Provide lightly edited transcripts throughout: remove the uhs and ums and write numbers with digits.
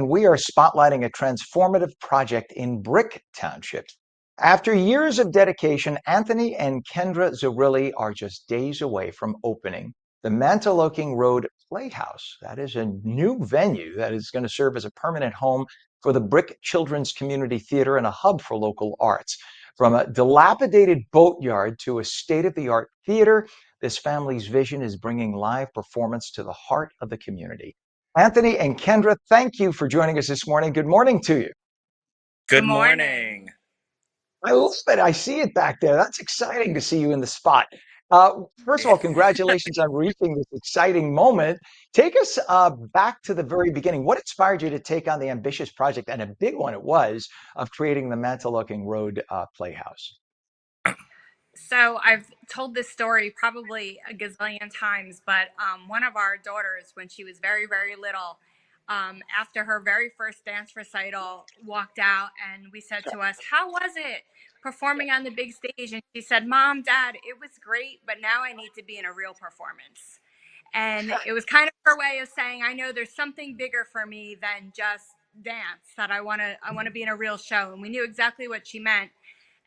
and we are spotlighting a transformative project in Brick Township. After years of dedication, Anthony and Kendra Zarrilli are just days away from opening the Mantoloking Road Playhouse. That is a new venue that is going to serve as a permanent home for the Brick Children's Community Theater and a hub for local arts. From a dilapidated boatyard to a state-of-the-art theater, this family's vision is bringing live performance to the heart of the community. Anthony and Kendra, thank you for joining us this morning. Good morning to you. Good morning. I love it. I see it back there. That's exciting to see you in the spot. First of all, congratulations on reaching this exciting moment. Take us back to the very beginning. What inspired you to take on the ambitious project, and a big one it was, of creating the Mantoloking Road Playhouse? So I've told this story probably a gazillion times, but one of our daughters, when she was very, very little, after her very first dance recital, walked out and we said to us, "How was it performing on the big stage?" And she said, "Mom, Dad, it was great, but now I need to be in a real performance." And it was kind of her way of saying, "I know there's something bigger for me than just dance, that I want to be in a real show." And we knew exactly what she meant.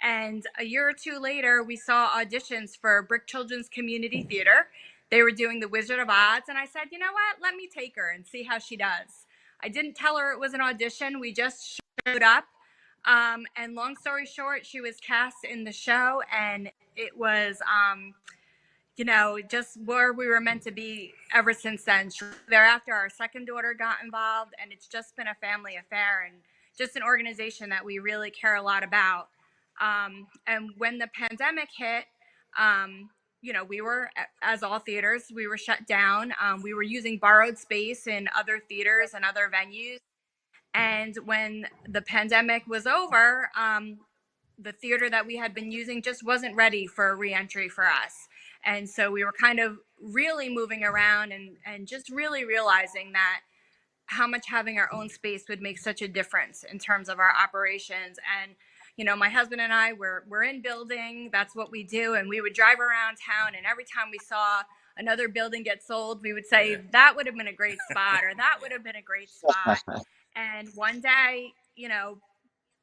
And a year or two later, we saw auditions for Brick Children's Community Theater. They were doing The Wizard of Oz. And I said, "You know what? Let me take her and see how she does." I didn't tell her it was an audition. We just showed up. And long story short, she was cast in the show. And it was, just where we were meant to be ever since then. Thereafter, our second daughter got involved. And it's just been a family affair and just an organization that we really care a lot about. And when the pandemic hit, we were, as all theaters, we were shut down. We were using borrowed space in other theaters and other venues. And when the pandemic was over, the theater that we had been using just wasn't ready for a reentry for us. And so we were kind of really moving around and just really realizing that how much having our own space would make such a difference in terms of our operations. And my husband and I we're in building. That's what we do. And we would drive around town, and every time we saw another building get sold, we would say, "That would have been a great spot," or "That would have been a great spot." And one day,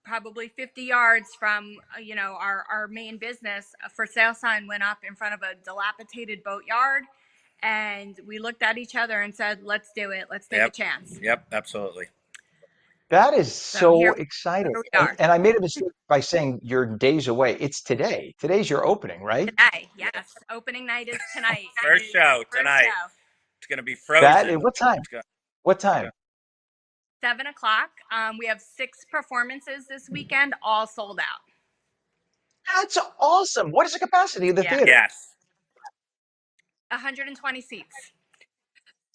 probably 50 yards from our main business, a for sale sign went up in front of a dilapidated boatyard. And we looked at each other and said, "Let's do it. Let's take a chance." Yep, absolutely. That is So so exciting. here we are. And I made a mistake by saying you're days away. It's today. Today's your opening, right? Today, yes. Opening night is tonight. First show tonight. Show. It's going to be frozen. What time? What time? 7:00. We have 6 performances this weekend, all sold out. That's awesome. What is the capacity of the theater? Yes. 120 seats.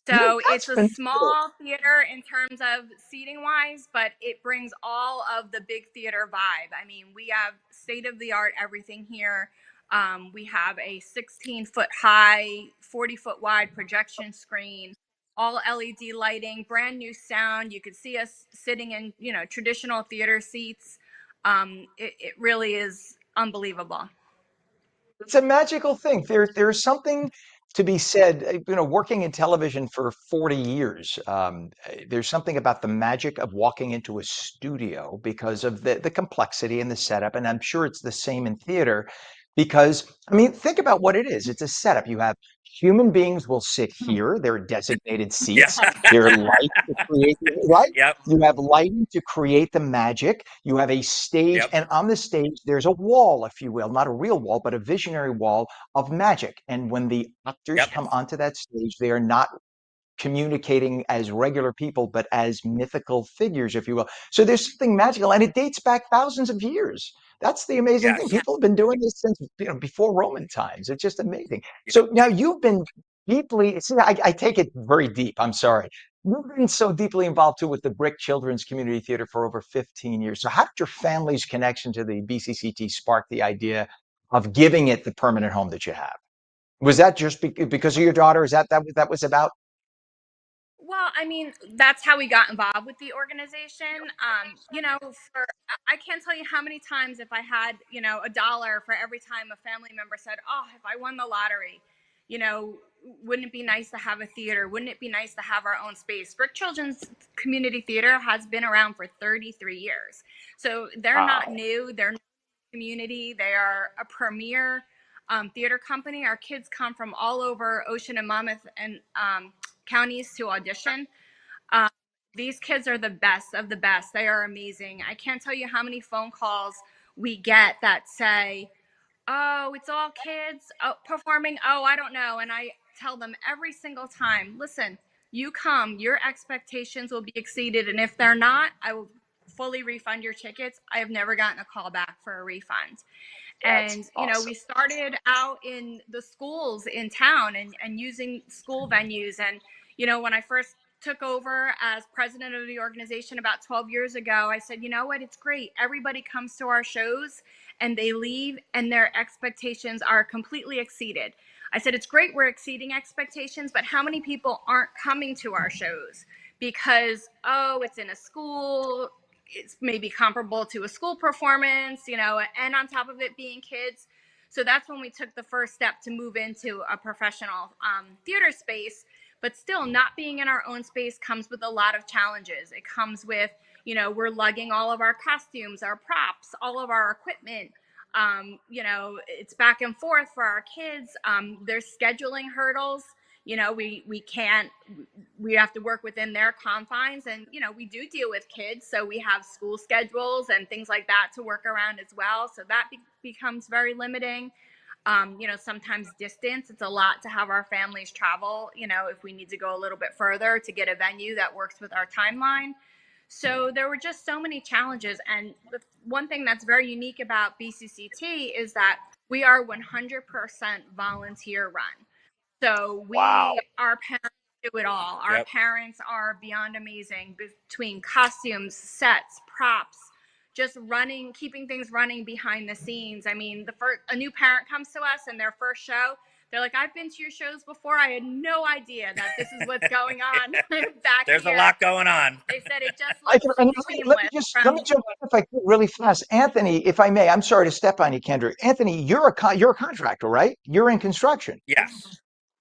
So it's a small theater in terms of seating wise, but it brings all of the big theater vibe. I mean, we have state-of-the-art everything here. We have a 16-foot high, 40-foot wide projection screen, all LED lighting, brand new sound. You could see us sitting in, traditional theater seats. It really is unbelievable. It's a magical thing. There's something to be said, working in television for 40 years, there's something about the magic of walking into a studio because of the complexity and the setup. And I'm sure it's the same in theater because, think about what it is. It's a setup. You have human beings will sit here. There are designated seats. There are lights to create, right? Yep. You have lighting to create the magic. You have a stage, and on the stage, there's a wall, if you will, not a real wall, but a visionary wall of magic. And when the actors come onto that stage, they are not communicating as regular people, but as mythical figures, if you will. So there's something magical, and it dates back thousands of years. That's the amazing thing. People have been doing this since before Roman times. It's just amazing. So now you've been deeply, see, I take it very deep. I'm sorry. You've been so deeply involved too with the Brick Children's Community Theater for over 15 years. So how did your family's connection to the BCCT spark the idea of giving it the permanent home that you have? Was that just because of your daughter? Is that was about? Well, I mean, that's how we got involved with the organization. I can't tell you how many times if I had, $1 for every time a family member said, "Oh, if I won the lottery," you know, wouldn't it be nice to have a theater? Wouldn't it be nice to have our own space? Brick Children's Community Theater has been around for 33 years. So they're not new. They're not community. They are a premier theater company. Our kids come from all over Ocean and Monmouth and counties to audition. Um, these kids are the best of the best. They are amazing. I can't tell you how many phone calls we get that say, oh, it's all kids performing. Oh, I don't know. And I tell them every single time, listen, you come, your expectations will be exceeded. And if they're not, I will fully refund your tickets. I have never gotten a call back for a refund. And, you know, we started out in the schools in town and using school venues. And, you know, when I first took over as president of the organization about 12 years ago, I said, you know what, it's great. Everybody comes to our shows and they leave and their expectations are completely exceeded. I said, it's great we're exceeding expectations, but how many people aren't coming to our shows because, oh, it's in a school, it's maybe comparable to a school performance, you know, and on top of it being kids. So that's when we took the first step to move into a professional theater space. But still, not being in our own space comes with a lot of challenges. It comes with, you know, we're lugging all of our costumes, our props, all of our equipment. You know, it's back and forth for our kids. There's scheduling hurdles. You know, we can't, we have to work within their confines, and you know, we do deal with kids, so we have school schedules and things like that to work around as well, so that becomes very limiting. You know, sometimes distance, it's a lot to have our families travel, you know, if we need to go a little bit further to get a venue that works with our timeline. So there were just so many challenges, and the one thing that's very unique about BCCT is that we are 100% volunteer run. So our parents do it all. Our parents are beyond amazing between costumes, sets, props, just running, keeping things running behind the scenes. I mean, a new parent comes to us and their first show, they're like, I've been to your shows before. I had no idea that this is what's going on back There's here. a lot going on. They said it just looks let me jump in if I could really fast. Anthony, if I may, I'm sorry to step on you, Kendra. Anthony, you're a contractor, right? You're in construction. Yes.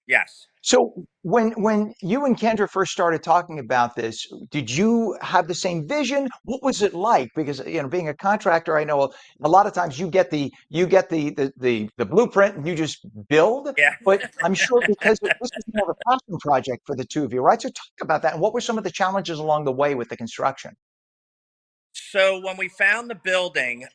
Yes. So when you and Kendra first started talking about this, did you have the same vision? What was it like? Because you know, being a contractor, I know a lot of times you get the blueprint and you just build. Yeah. But I'm sure because this is more of a passion project for the two of you, right? So talk about that. And what were some of the challenges along the way with the construction? So when we found the building,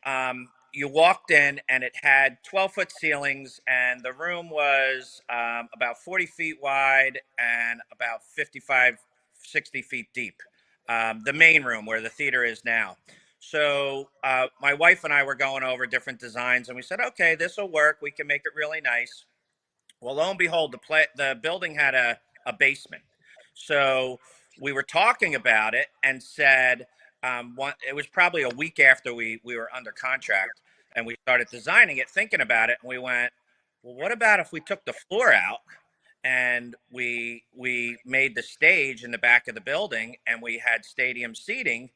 you walked in and it had 12-foot ceilings, and the room was about 40 feet wide and about 55, 60 feet deep. The main room where the theater is now. So my wife and I were going over different designs, and we said, okay, this will work. We can make it really nice. Well, lo and behold, the building had a basement. So we were talking about it and said, it was probably a week after we were under contract and we started designing it, thinking about it. And we went, well, what about if we took the floor out and we made the stage in the back of the building and we had stadium seating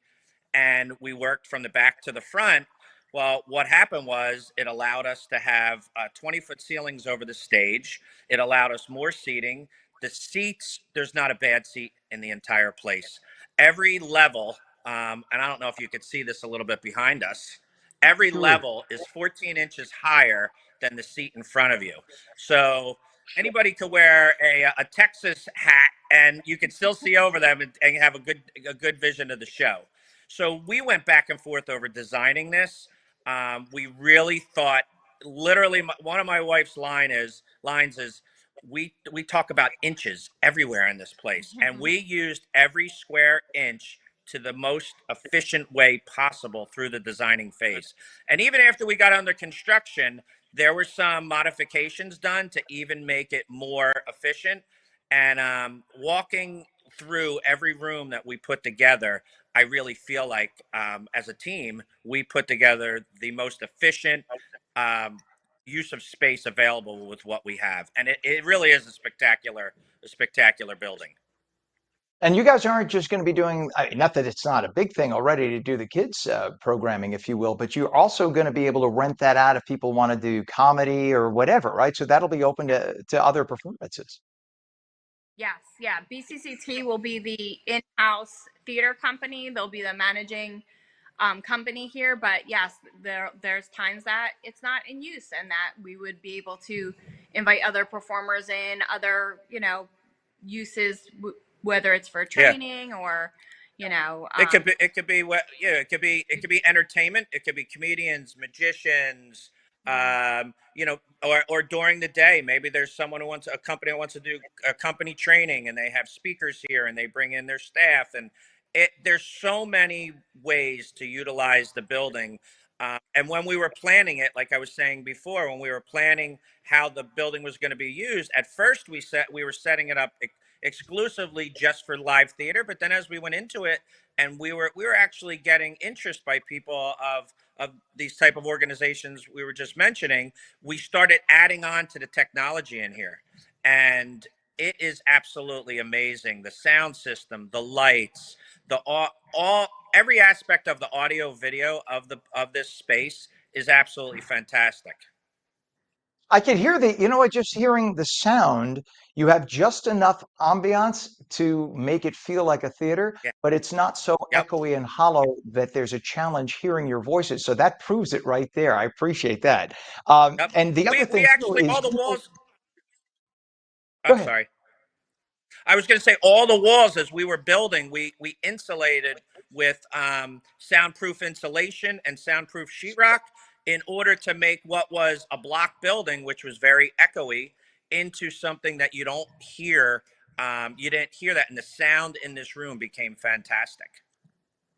and we worked from the back to the front. Well, what happened was it allowed us to have 20-foot ceilings over the stage. It allowed us more seating. The seats, there's not a bad seat in the entire place. Every level, and I don't know if you could see this a little bit behind us, every level is 14 inches higher than the seat in front of you. So anybody could wear a Texas hat and you can still see over them and have a good vision of the show. So we went back and forth over designing this. We really thought, literally, one of my wife's lines is, we talk about inches everywhere in this place, and we used every square inch to the most efficient way possible through the designing phase. And even after we got under construction, there were some modifications done to even make it more efficient. And walking through every room that we put together, I really feel like as a team, we put together the most efficient use of space available with what we have. And it really is a spectacular building. And you guys aren't just going to be doing, I mean, not that it's not a big thing already to do the kids programming, if you will, but you're also going to be able to rent that out if people want to do comedy or whatever, right? So that'll be open to other performances. Yes, yeah. BCCT will be the in-house theater company. They'll be the managing company here. But yes, there's times that it's not in use, and that we would be able to invite other performers in, other uses, whether it's for Yeah. training or you know. It could be entertainment. It could be comedians, magicians, or during the day, maybe there's someone who wants a company who wants to do a company training, and they have speakers here, and they bring in their staff, and there's so many ways to utilize the building. And when we were planning it, like I was saying before, when we were planning how the building was going to be used, at first we were setting it up exclusively just for live theater. But then as we went into it, and we were actually getting interest by people of these type of organizations we were just mentioning, we started adding on to the technology in here, and it is absolutely amazing. The sound system, the lights, the all every aspect of the audio video of this space is absolutely fantastic. I can hear you know what, just hearing the sound, you have just enough ambiance to make it feel like a theater, Yeah. but it's not so Yep. echoey and hollow that there's a challenge hearing your voices. So that proves it right there. I appreciate that. Yep. And the other We thing too actually, is, all the walls. go I'm ahead. sorry. I was going to say, all the walls as we were building, we insulated with soundproof insulation and soundproof sheetrock in order to make what was a block building, which was very echoey, into something that you don't hear. You didn't hear that, and the sound in this room became fantastic.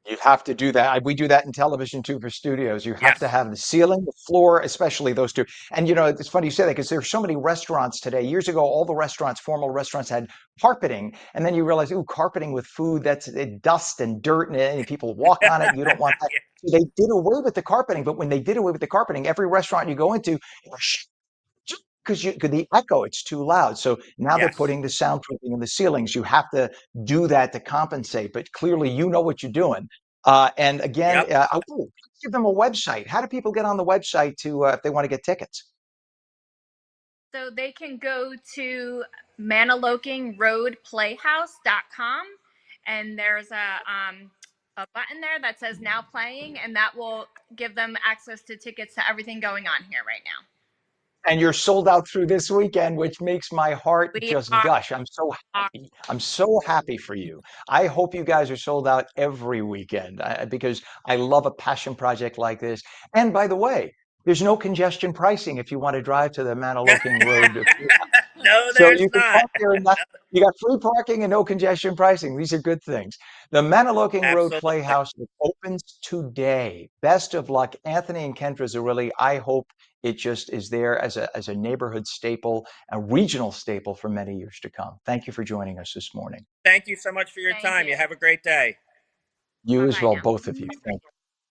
You have to do that. We do that in television too for studios. You have to Yes. have the ceiling, the floor, especially those two. And you know, it's funny you say that because there's so many restaurants today. Years ago, all the restaurants, formal restaurants, had carpeting, and then you realize, ooh, carpeting with food, that's dust and dirt, and people walk on it. You don't want that. So they did away with the carpeting. But when they did away with the carpeting, every restaurant you go into, because the echo, it's too loud. So now they're Yes. putting the soundproofing in the ceilings. You have to do that to compensate, but clearly you know what you're doing. And again, Yep. give them a website. How do people get on the website to if they want to get tickets? So they can go to Mantoloking Road Playhouse.com, and there's a button there that says now playing, and that will give them access to tickets to everything going on here right now. And you're sold out through this weekend, which makes my heart We just are, gush. I'm so happy. I'm so happy for you. I hope you guys are sold out every weekend because I love a passion project like this. And by the way, there's no congestion pricing if you want to drive to the Mantoloking Road. No, So there's you can not. park there and you got free parking and no congestion pricing. These are good things. The Mantoloking Road Absolutely. Playhouse opens today. Best of luck, Anthony and Kendra Zarrilli. I hope it just is there as a neighborhood staple, a regional staple for many years to come. Thank you for joining us this morning. Thank you so much for your thank time. you. You have a great day. You Bye as bye well, now. both of you. Thank you.